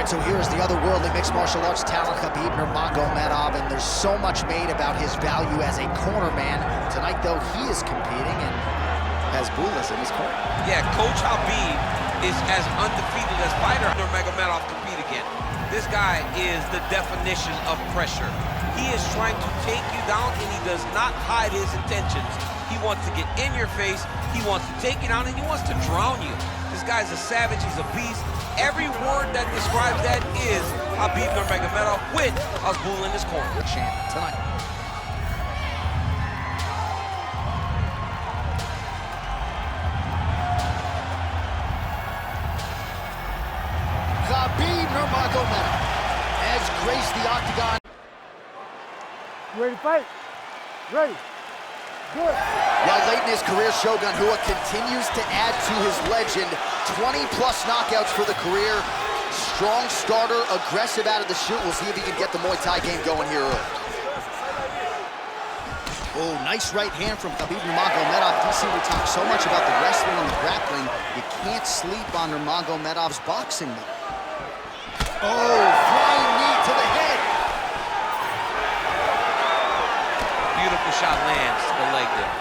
right, so here's the otherworldly mixed martial arts talent, Khabib Nurmagomedov, and there's so much made about his value as a corner man. Tonight, though, he is competing and has Bulas in his corner. Yeah, Coach Habib is as undefeated as fighter Nurmagomedov compete again. This guy is the definition of pressure. He is trying to take you down, and he does not hide his intentions. He wants to get in your face, he wants to take you down, and he wants to drown you. This guy's a savage, he's a beast. Every word that describes that is Khabib Nurmagomedov with Azbul in his corner. Champ tonight. Khabib Nurmagomedov has graced the octagon. Ready to fight? Ready. Good. While late in his career, Shogun Rua continues to add to his legend. 20-plus knockouts for the career. Strong starter, aggressive out of the chute. We'll see if he can get the Muay Thai game going here early. Oh, nice right hand from Khabib Nurmagomedov. DC, we talk so much about the wrestling and the grappling. You can't sleep on Nurmagomedov's boxing. Oh, flying knee to the head. Beautiful shot lands to the leg there.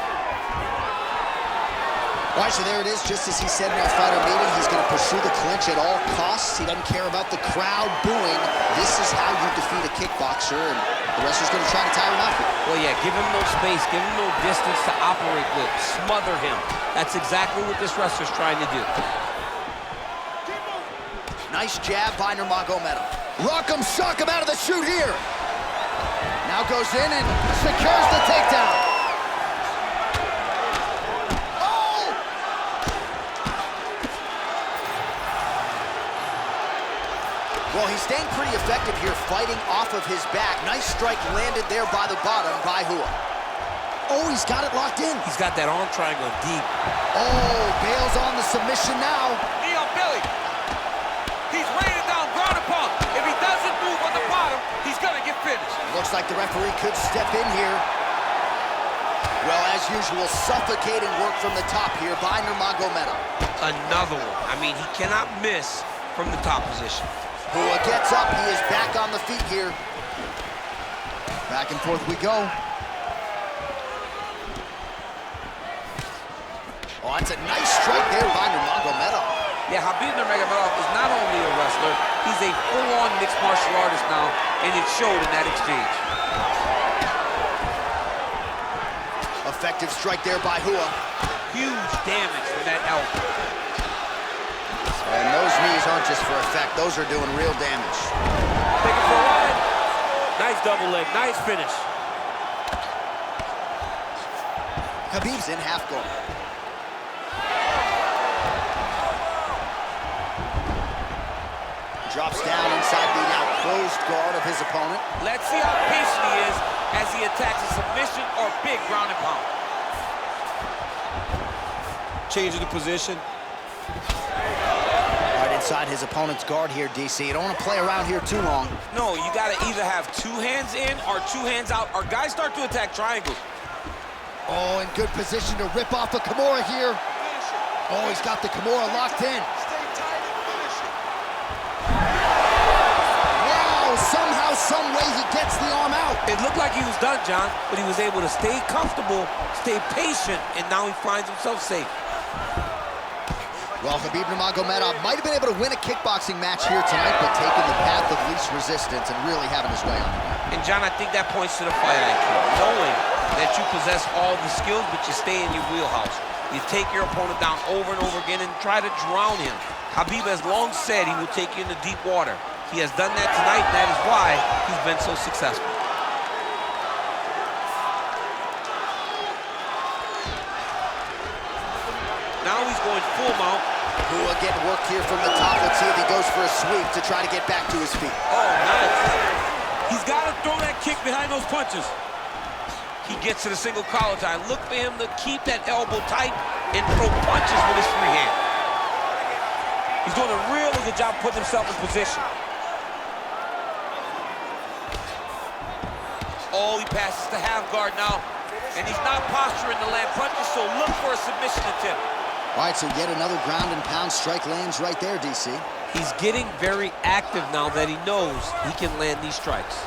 All right, so there it is. Just as he said in our fighter meeting, he's going to pursue the clinch at all costs. He doesn't care about the crowd booing. This is how you defeat a kickboxer, and the wrestler's going to try to tire him out. Well, yeah, give him no space, give him no distance to operate with, smother him. That's exactly what this wrestler's trying to do. Nice jab by Nurmagomedov. Rock'em sock him out of the chute here. Now goes in and secures the takedown. Oh! Well, he's staying pretty effective here, fighting off of his back. Nice strike landed there by the bottom by Rua. Oh, he's got it locked in. He's got that arm triangle deep. Oh, bails on the submission now. Knee on belly. He's raining down, ground and pound. If he doesn't move on the bottom, he's gonna get finished. Looks like the referee could step in here. Well, as usual, suffocating work from the top here by Nurmagomedov. Another one. I mean, he cannot miss from the top position. Rua gets up. He is back on the feet here. Back and forth we go. Oh, that's a nice strike there by Nurmagomedov. Yeah, Khabib Nurmagomedov is not only a wrestler, he's a full-on mixed martial artist now, and it showed in that exchange. Effective strike there by Rua. Huge damage from that elbow. And those knees aren't just for effect, those are doing real damage. Take it for a ride. Nice double leg, nice finish. Khabib's in half guard. Drops down inside the now closed guard of his opponent. Let's see how patient he is as he attacks a submission or big ground and pound. Changing the position. Right inside his opponent's guard here, DC. You don't want to play around here too long. No, you got to either have two hands in or two hands out, or guys start to attack triangles. Oh, in good position to rip off a Kimura here. Oh, he's got the Kimura locked in. Somehow, some way, he gets the arm out. It looked like he was done, John, but he was able to stay comfortable, stay patient, and now he finds himself safe. Well, Khabib Nurmagomedov might have been able to win a kickboxing match here tonight, but taking the path of least resistance and really having his way on it. And, John, I think that points to the fight IQ, knowing that you possess all the skills, but you stay in your wheelhouse. You take your opponent down over and over again and try to drown him. Khabib has long said he will take you into deep water. He has done that tonight, and that is why he's been so successful. Now he's going full mount. Rua getting work here from the top. Let's see if he goes for a sweep to try to get back to his feet. Oh, nice. He's got to throw that kick behind those punches. He gets to the single collar tie. Look for him to keep that elbow tight and throw punches with his free hand. He's doing a really good job putting himself in position. Oh, he passes to half guard now, and he's not posturing to land punches, so look for a submission attempt. All right, so yet another ground and pound strike lands right there, DC. He's getting very active now that he knows he can land these strikes.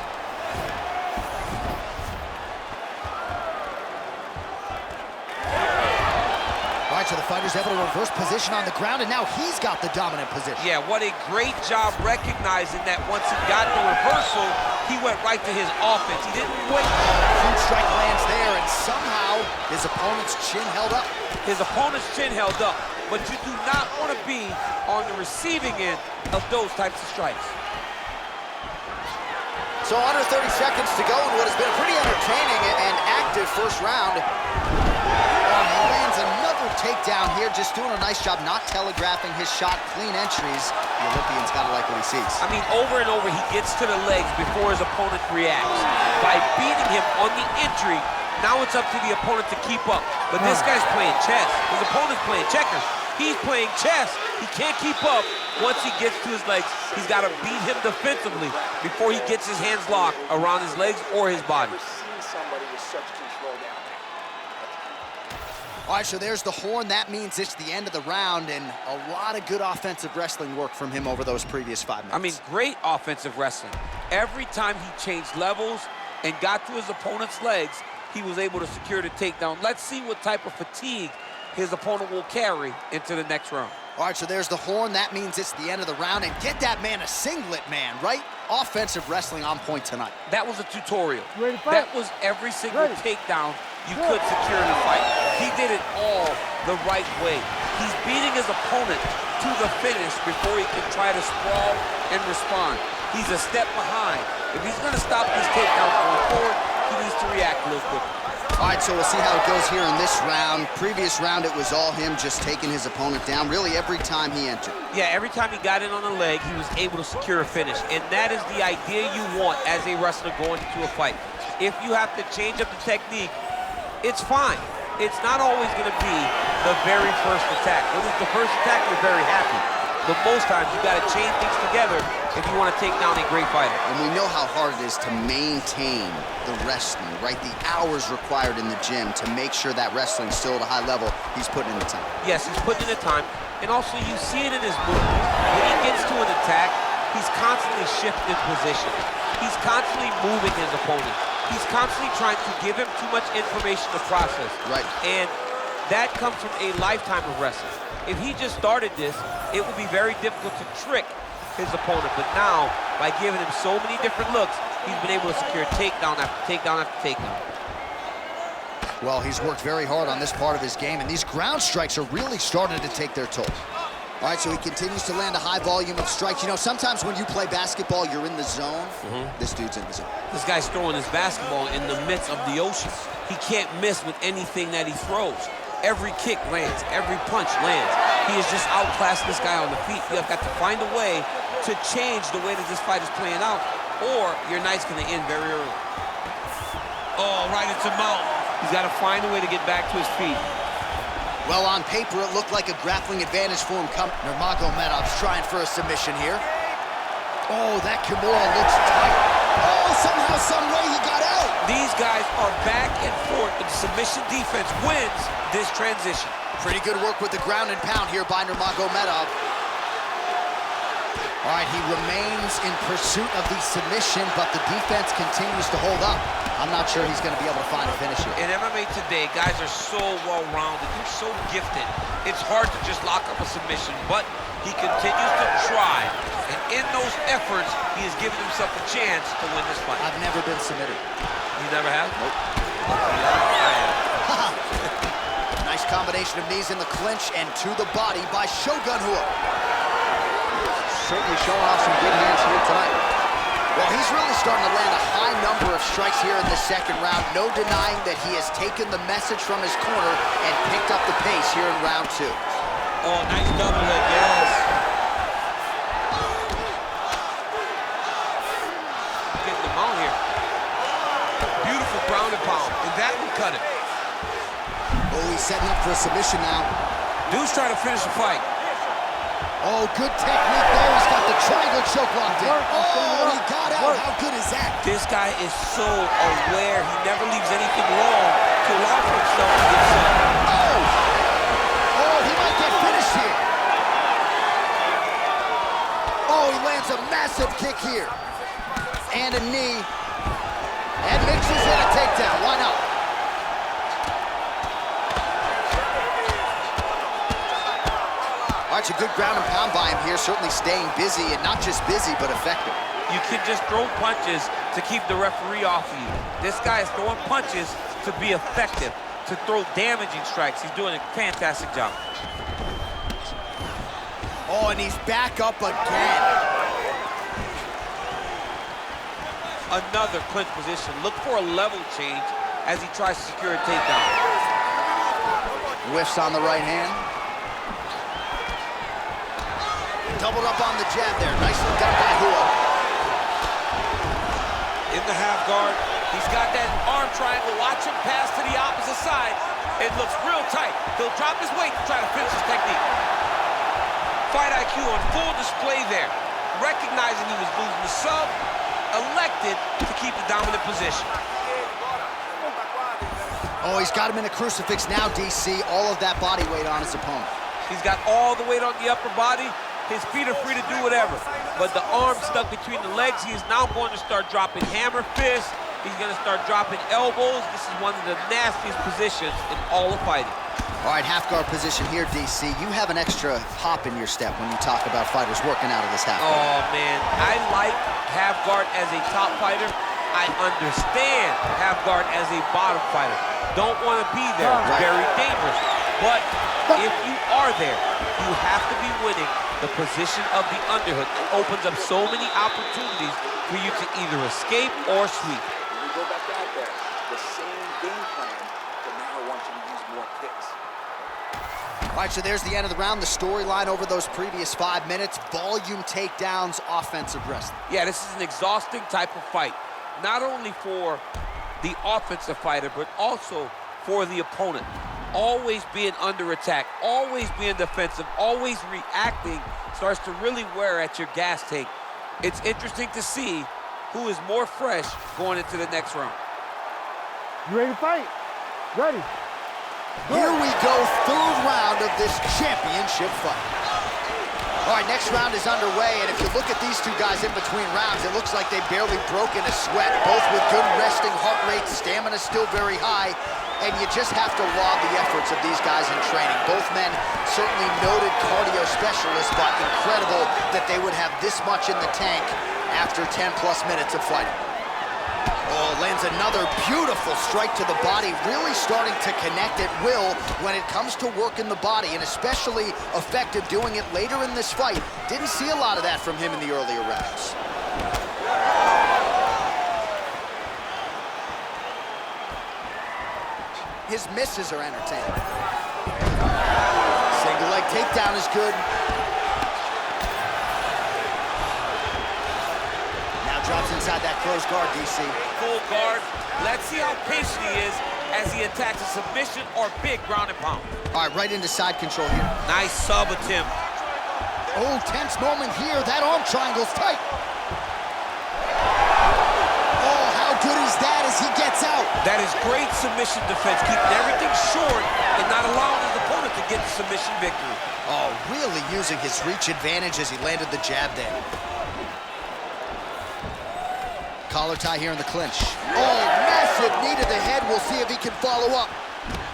All right, so the fighter's able to reverse position on the ground, and now he's got the dominant position. Yeah, what a great job recognizing that once he got the reversal, he went right to his offense. He didn't wait. Huge strike lands there, and somehow his opponent's chin held up. His opponent's chin held up, but you do not want to be on the receiving end of those types of strikes. So under 30 seconds to go in what has been a pretty entertaining and active first round. He lands another takedown here, just doing a nice job not telegraphing his shot, clean entries. The Olympian's got to like what he sees. I mean, over and over, he gets to the legs before his opponent reacts. By beating him on the entry, now it's up to the opponent to keep up. But this guy's playing chess. His opponent's playing checkers. He's playing chess. He can't keep up. Once he gets to his legs, he's got to beat him defensively before he gets his hands locked around his legs or his body. All right, so there's the horn. That means it's the end of the round, and a lot of good offensive wrestling work from him over those previous 5 minutes. I mean, great offensive wrestling. Every time he changed levels and got to his opponent's legs, he was able to secure the takedown. Let's see what type of fatigue his opponent will carry into the next round. All right, so there's the horn. That means it's the end of the round, and get that man a singlet, man, right? Offensive wrestling on point tonight. That was a tutorial. Ready to fight? That was every single takedown you could secure in the fight. He did it all the right way. He's beating his opponent to the finish before he can try to sprawl and respond. He's a step behind. If he's gonna stop these takedowns going forward, he needs to react a little quicker. All right, so we'll see how it goes here in this round. Previous round, it was all him just taking his opponent down, really every time he entered. Yeah, every time he got in on the leg, he was able to secure a finish. And that is the idea you want as a wrestler going into a fight. If you have to change up the technique, it's fine. It's not always going to be the very first attack. When it's the first attack, you're very happy. But most times, you got to chain things together if you want to take down a great fighter. And we know how hard it is to maintain the wrestling, right? The hours required in the gym to make sure that wrestling's still at a high level. He's putting in the time. Yes, he's putting in the time. And also, you see it in his movement. When he gets to an attack, he's constantly shifting position. He's constantly moving his opponent. He's constantly trying to give him too much information to process. Right. And that comes from a lifetime of wrestling. If he just started this, it would be very difficult to trick his opponent. But now, by giving him so many different looks, he's been able to secure takedown after takedown after takedown. Well, he's worked very hard on this part of his game, and these ground strikes are really starting to take their toll. All right, so he continues to land a high volume of strikes. You know, sometimes when you play basketball, you're in the zone. This dude's in the zone. This guy's throwing his basketball in the midst of the ocean. He can't miss with anything that he throws. Every kick lands, every punch lands. He is just outclassing this guy on the feet. You have got to find a way to change the way that this fight is playing out, or your night's gonna end very early. Oh, right into mount. He's got to find a way to get back to his feet. Well, on paper, it looked like a grappling advantage for him. Nurmagomedov's trying for a submission here. Oh, that Kimura looks tight. Oh, somehow, some way he got out. These guys are back and forth, but the submission defense wins this transition. Pretty good work with the ground and pound here by Nurmagomedov. All right, he remains in pursuit of the submission, but the defense continues to hold up. I'm not sure he's going to be able to find a finish here. In MMA today, guys are so well-rounded. They're so gifted. It's hard to just lock up a submission, but he continues to try. And in those efforts, he has given himself a chance to win this fight. I've never been submitted. You never have? Nope. Nice combination of knees in the clinch and to the body by Shogun Rua. Certainly showing off some good hands here tonight. Well, he's really starting to land a high number of strikes here in the second round. No denying that he has taken the message from his corner and picked up the pace here in round two. Oh, nice double leg, yes. Getting the mount here. Beautiful ground and pound, and that will cut it. Oh, he's setting up for a submission now. Dude's trying to finish the fight. Oh, good technique there. He's got the triangle choke locked in. Oh, he got out. How good is that? This guy is so aware. He never leaves anything wrong to allow for himself to get set. Oh! Oh, he might get Oh, he lands a massive kick here. And a knee. And mixes in a takedown. Why not? All right, it's a good ground and pound by him here. Certainly staying busy, and not just busy, but effective. You can just throw punches to keep the referee off of you. This guy is throwing punches to be effective, to throw damaging strikes. He's doing a fantastic job. Oh, and he's back up again. Another clinch position. Look for a level change as he tries to secure a takedown. Whiffs on the right hand. Doubled up on the jab there. Nicely done by Rua. In the half guard, he's got that arm triangle. Watch him pass to the opposite side. It looks real tight. He'll drop his weight to try to finish his technique. Fight IQ on full display there. Recognizing he was losing the sub, elected to keep the dominant position. Oh, he's got him in a crucifix now, DC. All of that body weight on his opponent. He's got all the weight on the upper body. His feet are free to do whatever. But the arm stuck between the legs. He is now going to start dropping hammer fists. He's going to start dropping elbows. This is one of the nastiest positions in all of fighting. All right, half guard position here, DC. You have an extra hop in your step when you talk about fighters working out of this half guard. Oh, man. I like half guard as a top fighter. I understand half guard as a bottom fighter. Don't want to be there. It's very dangerous. But if you are there, you have to be winning the position of the underhook. It opens up so many opportunities for you to either escape or sweep. When we go back out there, the same game plan, but now I want you to use more kicks. All right, so there's the end of the round. The storyline over those previous 5 minutes, volume takedowns, offensive wrestling. Yeah, this is an exhausting type of fight. Not only for the offensive fighter, but also for the opponent. Always being under attack, always being defensive, always reacting starts to really wear at your gas tank. It's interesting to see who is more fresh going into the next round. You ready to fight? Ready. Here we go, third round of this championship fight. All right, next round is underway, and if you look at these two guys in between rounds, it looks like they barely broke in a sweat, both with good resting heart rates, stamina still very high, and you just have to laud the efforts of these guys in training. Both men certainly noted cardio specialists, but incredible that they would have this much in the tank after 10-plus minutes of fighting. Oh, lands another beautiful strike to the body, really starting to connect at will when it comes to working the body, and especially effective doing it later in this fight. Didn't see a lot of that from him in the earlier rounds. His misses are entertaining. Single leg takedown is good. Drops inside that closed guard, DC. Full guard. Let's see how patient he is as he attacks a submission or big ground and pound. All right, right into side control here. Nice sub attempt. Oh, tense moment here. That arm triangle's tight. Oh, how good is that as he gets out? That is great submission defense, keeping everything short and not allowing his opponent to get the submission victory. Oh, really using his reach advantage as he landed the jab there. Collar tie here in the clinch. Oh, massive knee to the head. We'll see if he can follow up.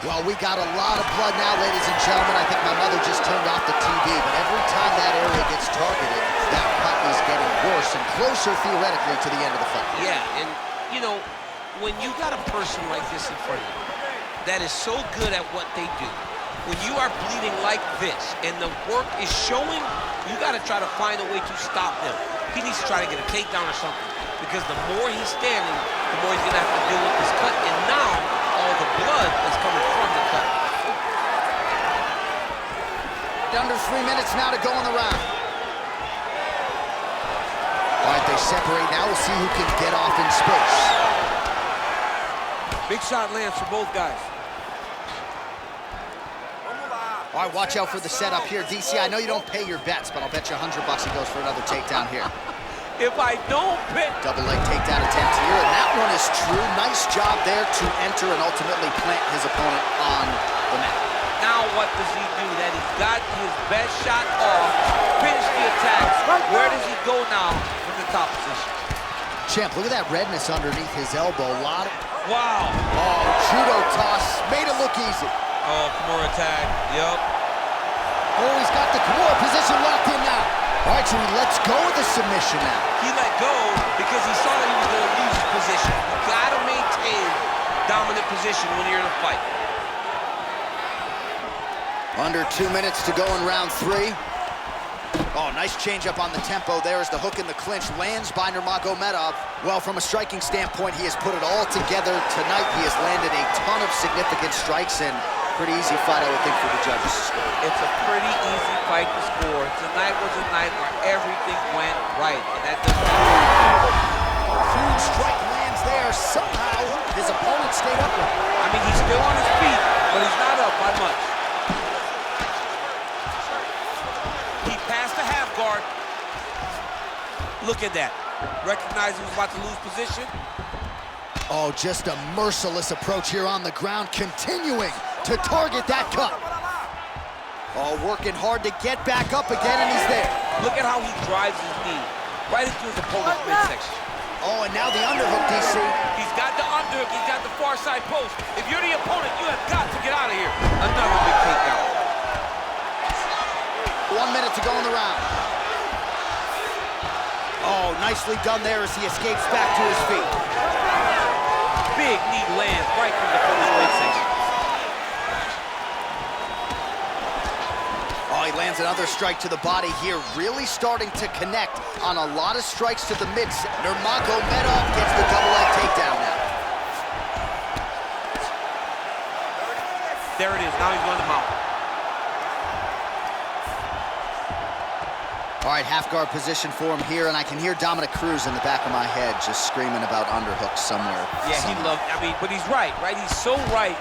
Well, we got a lot of blood now, ladies and gentlemen. I think my mother just turned off the TV, but every time that area gets targeted, that cut is getting worse and closer, theoretically, to the end of the fight. Yeah, and, you know, when you got a person like this in front of you that is so good at what they do, when you are bleeding like this and the work is showing, you got to try to find a way to stop them. He needs to try to get a takedown or something, because the more he's standing, the more he's going to have to deal with this cut. And now, all the blood is coming from the cut. Under 3 minutes now to go in the round. All right, they separate. Now we'll see who can get off in space. Big shot lands for both guys. All right, watch out for the setup here. DC, I know you don't pay your bets, but I'll bet you $100 he goes for another takedown here. If I don't pick... Double leg takedown attempt here, and that one is true. Nice job there to enter and ultimately plant his opponent on the mat. Now what does he do? That he's got his best shot off, finish the attack. Where does he go now from the top position? Champ, look at that redness underneath his elbow. A lot of... Wow. Oh, judo toss. Made it look easy. Oh, Kimura tag. Yup. Oh, he's got the Kimura position locked in now. All right, so he lets go of the submission now. He let go because he saw that he was going to lose his position. You got to maintain dominant position when you're in a fight. Under 2 minutes to go in round 3. Oh, nice change up on the tempo. There is the hook in the clinch. Lands by Nurmagomedov. Well, from a striking standpoint, he has put it all together tonight. He has landed a ton of significant strikes, and pretty easy fight, I would think, for the judges to score. It's a pretty easy fight to score. Tonight was a night where everything went right, and that doesn't Huge strike lands there. Somehow, his opponent stayed up with him. I mean, he's still on his feet, but he's not up by much. He passed the half guard. Look at that. Recognized he was about to lose position. Oh, just a merciless approach here on the ground, continuing to target that cut. Oh, working hard to get back up again, and he's there. Look at how he drives his knee right into his opponent's midsection. Oh, and now the underhook, DC. He's got the underhook, he's got the far side post. If you're the opponent, you have got to get out of here. Another big takedown. 1 minute to go in the round. Oh, nicely done there as he escapes back to his feet. Big knee lands right from the opponent's midsection. Oh, he lands another strike to the body here, really starting to connect on a lot of strikes to the midsection. Nurmagomedov gets the double leg takedown now. There it is, now he's going to mount. All right, half guard position for him here, and I can hear Dominic Cruz in the back of my head just screaming about underhooks somewhere. Yeah, he loved, I mean, but he's right? He's so right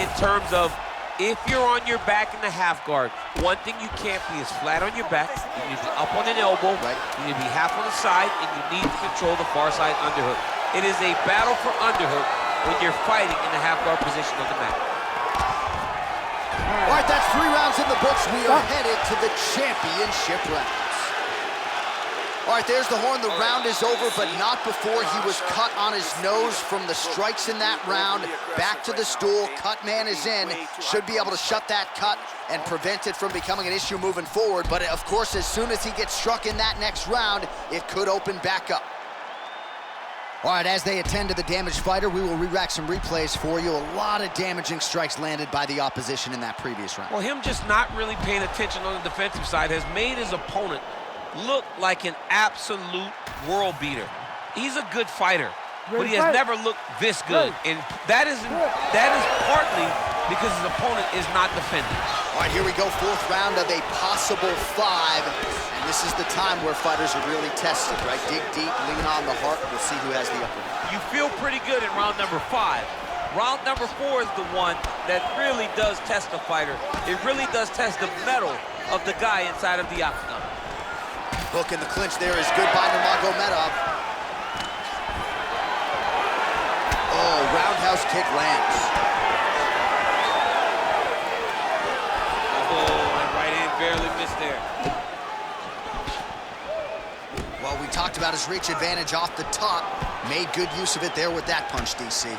in terms of if you're on your back in the half guard, one thing you can't be is flat on your back. You need to be up on an elbow. Right. You need to be half on the side, and you need to control the far side underhook. It is a battle for underhook when you're fighting in the half guard position on the mat. All right, that's 3 rounds in the books. We are headed to the championship rounds. All right, there's the horn. The round is over, but not before he was cut on his nose from the strikes in that round. Back to the stool. Cut man is in. Should be able to shut that cut and prevent it from becoming an issue moving forward. But, of course, as soon as he gets struck in that next round, it could open back up. All right, as they attend to the damaged fighter, we will re-rack some replays for you. A lot of damaging strikes landed by the opposition in that previous round. Well, him just not really paying attention on the defensive side has made his opponent look like an absolute world beater. He's a good fighter, but he has never looked this good. And that is partly because his opponent is not defending. All right, here we go, 4th round of a possible 5. And this is the time where fighters are really tested, right? Dig deep, lean on the heart. We'll see who has the upper hand. You feel pretty good in round number 5. Round number 4 is the one that really does test the fighter. It really does test the mettle of the guy inside of the octagon. Hook in the clinch there is good by Nurmagomedov. Oh, roundhouse kick lands. Oh, and right hand barely missed there. Well, we talked about his reach advantage off the top. Made good use of it there with that punch, DC.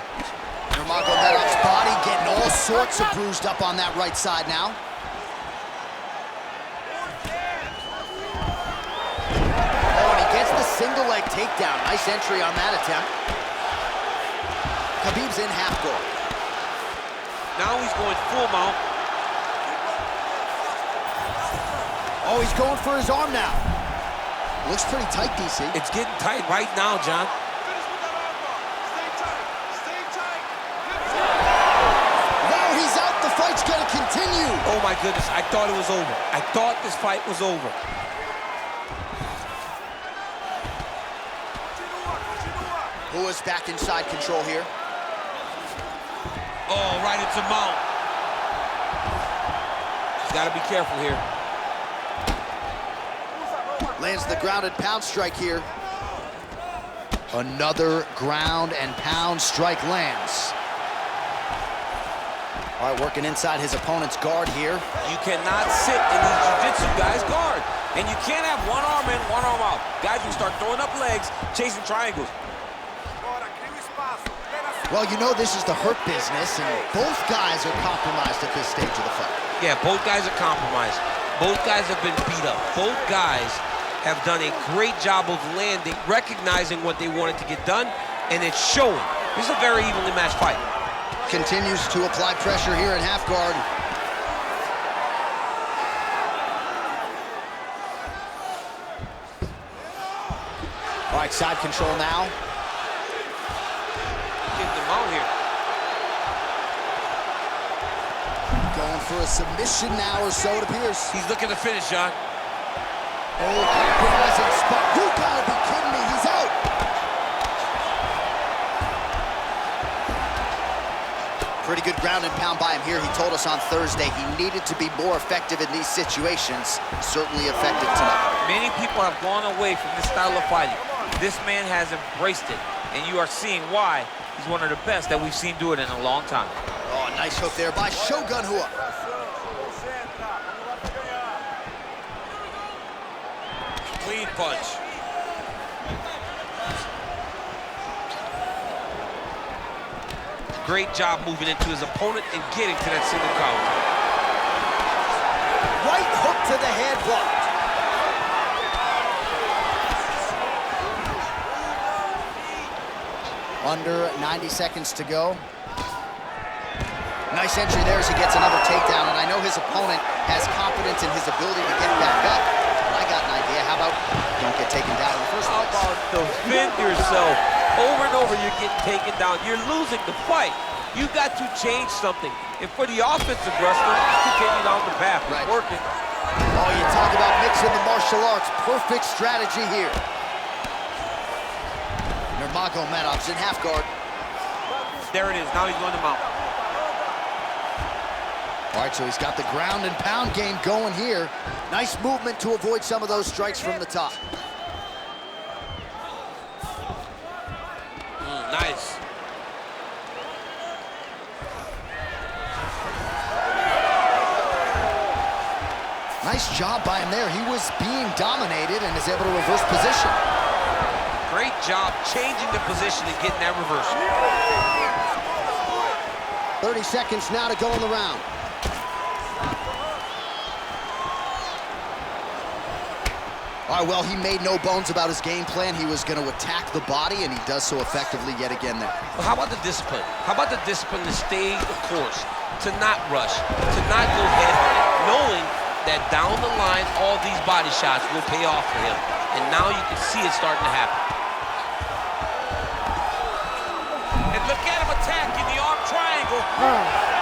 Nurmagomedov's body getting all sorts of bruised up on that right side now. Single leg takedown. Nice entry on that attempt. Khabib's in half guard. Now he's going full mount. Oh, he's going for his arm now. Looks pretty tight, DC. It's getting tight right now, John. No, he's out. The fight's gonna continue. Oh my goodness, I thought it was over. I thought this fight was over. Who is back inside control here? Oh, right into mount. He's got to be careful here. Lands the grounded pound strike here. Another ground and pound strike lands. All right, working inside his opponent's guard here. You cannot sit in these jiu-jitsu guys' guard. And you can't have one arm in, one arm out. Guys will start throwing up legs, chasing triangles. Well, you know this is the hurt business, and both guys are compromised at this stage of the fight. Yeah, both guys are compromised. Both guys have been beat up. Both guys have done a great job of landing, recognizing what they wanted to get done, and it's showing. This is a very evenly matched fight. Continues to apply pressure here in half guard. All right, side control now. Getting them out here. Going for a submission now, or so it appears. He's looking to finish, John. Oh, compromising spot. You gotta be kidding me, he's out. Pretty good ground and pound by him here. He told us on Thursday he needed to be more effective in these situations. Certainly effective tonight. Many people have gone away from this style of fighting. This man has embraced it, and you are seeing why he's one of the best that we've seen do it in a long time. Oh, nice hook there by Shogun Rua. Clean punch. Great job moving into his opponent and getting to that single counter. Right hook to the head, blocked. Under 90 seconds to go. Nice entry there as he gets another takedown, and I know his opponent has confidence in his ability to get back up. But I got an idea. How about don't get taken down in the first place? How about defend yourself? Over and over, you're getting taken down. You're losing the fight. You got to change something. And for the offensive wrestler, just continue down the path. It's working. Oh, you talk about mixing the martial arts. Perfect strategy here. Nurmagomedov's in half guard. There it is. Now he's going to mount. All right, so he's got the ground and pound game going here. Nice movement to avoid some of those strikes from the top. Nice. Nice job by him there. He was being dominated and is able to reverse position. Great job changing the position and getting that reversal. 30 seconds now to go in the round. All right, well, he made no bones about his game plan. He was going to attack the body, and he does so effectively yet again there. Well, how about the discipline? How about the discipline to stay the course, to not rush, to not go head-hunting, knowing that down the line, all these body shots will pay off for him. And now you can see it starting to happen. And look at him attacking the arm triangle.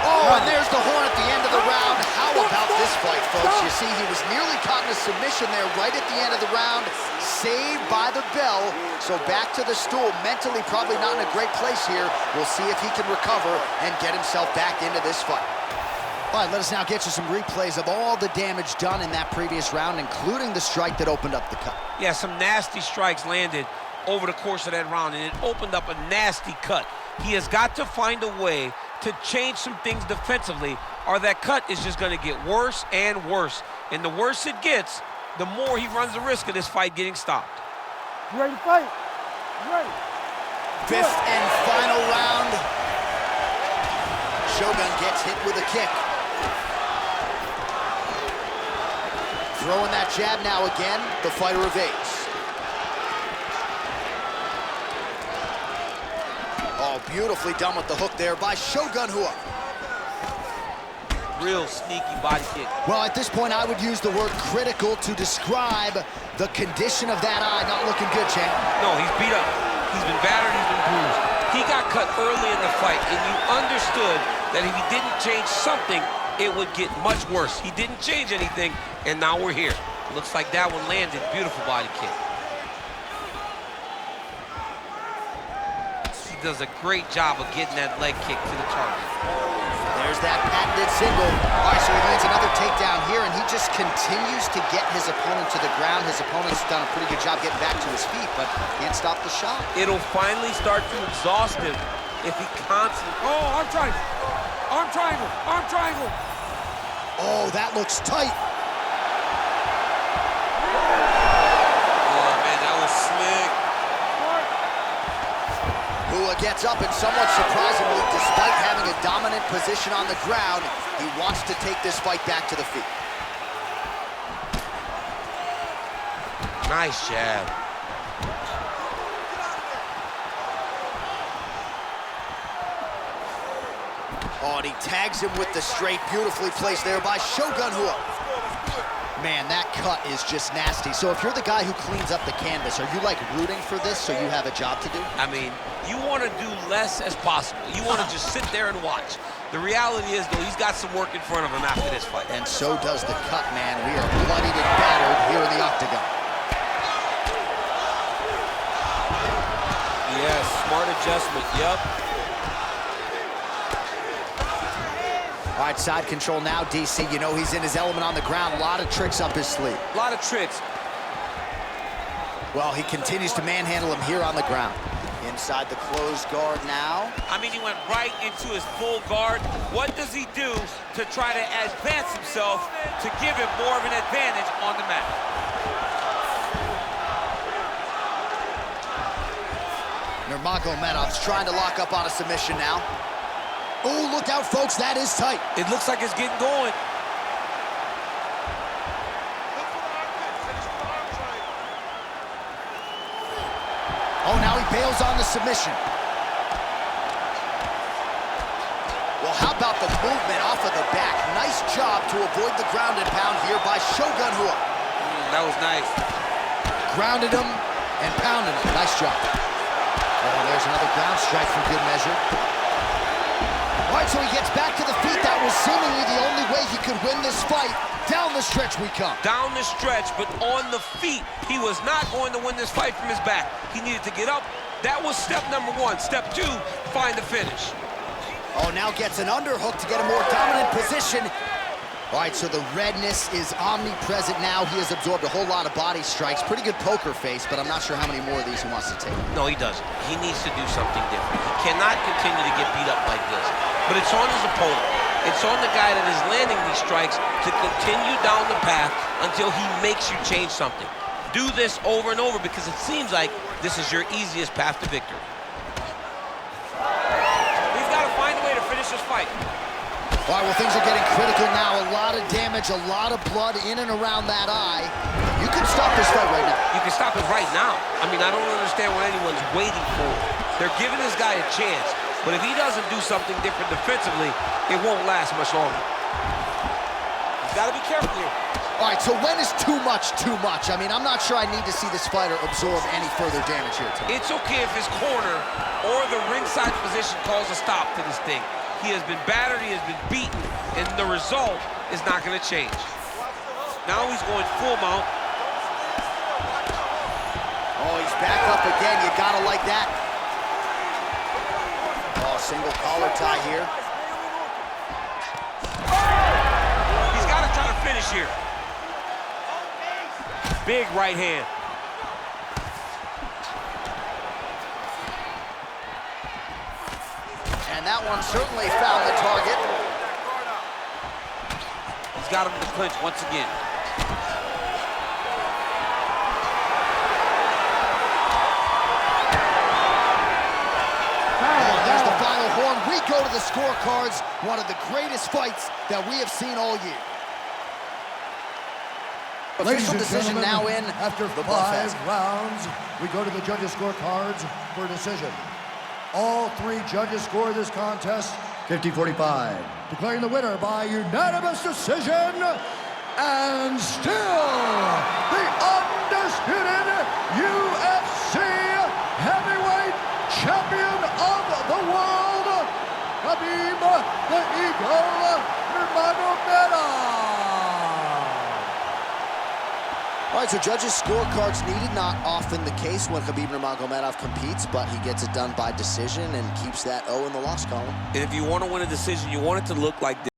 Oh, and there's the horn at the end of the round. How about this fight, folks? You see, he was nearly caught in a submission there right at the end of the round. Saved by the bell. So back to the stool. Mentally probably not in a great place here. We'll see if he can recover and get himself back into this fight. All right, let us now get you some replays of all the damage done in that previous round, including the strike that opened up the cut. Yeah, some nasty strikes landed over the course of that round, and it opened up a nasty cut. He has got to find a way to change some things defensively, or that cut is just going to get worse and worse. And the worse it gets, the more he runs the risk of this fight getting stopped. You ready to fight? You ready? Fifth and final round. Shogun gets hit with a kick. Throwing that jab now again, the fighter evades. Oh, beautifully done with the hook there by Shogun Rua. Real sneaky body kick. Well, at this point, I would use the word critical to describe the condition of that eye. Not looking good, champ. No, he's beat up. He's been battered, he's been bruised. He got cut early in the fight, and you understood that if he didn't change something, it would get much worse. He didn't change anything, and now we're here. Looks like that one landed. Beautiful body kick. He does a great job of getting that leg kick to the target. There's that patented single. All right, so he lands another takedown here, and he just continues to get his opponent to the ground. His opponent's done a pretty good job getting back to his feet, but can't stop the shot. It'll finally start to exhaust him if he constantly... Oh, I'm trying. Arm triangle, arm triangle. Oh, that looks tight. Oh, man, that was slick. Rua gets up and somewhat surprisingly, despite having a dominant position on the ground, he wants to take this fight back to the feet. Nice jab. Oh, and he tags him with the straight, beautifully placed there by Shogun Rua. Man, that cut is just nasty. So if you're the guy who cleans up the canvas, are you like rooting for this so you have a job to do? I mean, you want to do less as possible. You want to just sit there and watch. The reality is, though, he's got some work in front of him after this fight. And so does the cut, man. We are bloodied and battered here in the octagon. Yes, smart adjustment, yep. All right, side control now, DC. You know he's in his element on the ground. A lot of tricks up his sleeve. A lot of tricks. Well, he continues to manhandle him here on the ground. Inside the closed guard now. I mean, he went right into his full guard. What does he do to try to advance himself to give him more of an advantage on the mat? Nurmagomedov's trying to lock up on a submission now. Oh, look out, folks, that is tight. It looks like it's getting going. Oh, now he bails on the submission. Well, how about the movement off of the back? Nice job to avoid the ground and pound here by Shogun Rua. That was nice. Grounded him and pounded him. Nice job. Oh, there's another ground strike for good measure. All right, so he gets back to the feet. That was seemingly the only way he could win this fight. Down the stretch we come. Down the stretch, but on the feet. He was not going to win this fight from his back. He needed to get up. That was step number one. Step two, find the finish. Oh, now gets an underhook to get a more dominant position. All right, so the redness is omnipresent now. He has absorbed a whole lot of body strikes. Pretty good poker face, but I'm not sure how many more of these he wants to take. No, he doesn't. He needs to do something different. He cannot continue to get beat up like this. But it's on his opponent. It's on the guy that is landing these strikes to continue down the path until he makes you change something. Do this over and over because it seems like this is your easiest path to victory. He's got to find a way to finish this fight. All right, well, things are getting critical now. A lot of damage, a lot of blood in and around that eye. You can stop this fight right now. You can stop it right now. I mean, I don't understand what anyone's waiting for. They're giving this guy a chance. But if he doesn't do something different defensively, it won't last much longer. He's got to be careful here. All right, so when is too much too much? I mean, I'm not sure I need to see this fighter absorb any further damage here tonight. It's okay if his corner or the ringside position calls a stop to this thing. He has been battered, he has been beaten, and the result is not going to change. Now he's going full mount. Oh, he's back up again. You got to like that. Oh, single collar tie here. He's got to try to finish here. Big right hand. And that one certainly found the target. He's got him in the clinch once again. There's the final horn. We go to the scorecards. One of the greatest fights that we have seen all year. Official decision now in. After the 5 rounds, we go to the judges' scorecards for a decision. All 3 judges score this contest 50-45. Declaring the winner by unanimous decision, and still the undisputed UFC heavyweight champion of the world, Khabib the Eagle Nurmagomedov. All right, so judges' scorecards needed. Not often the case when Khabib Nurmagomedov competes, but he gets it done by decision and keeps that O in the loss column. And if you want to win a decision, you want it to look like this.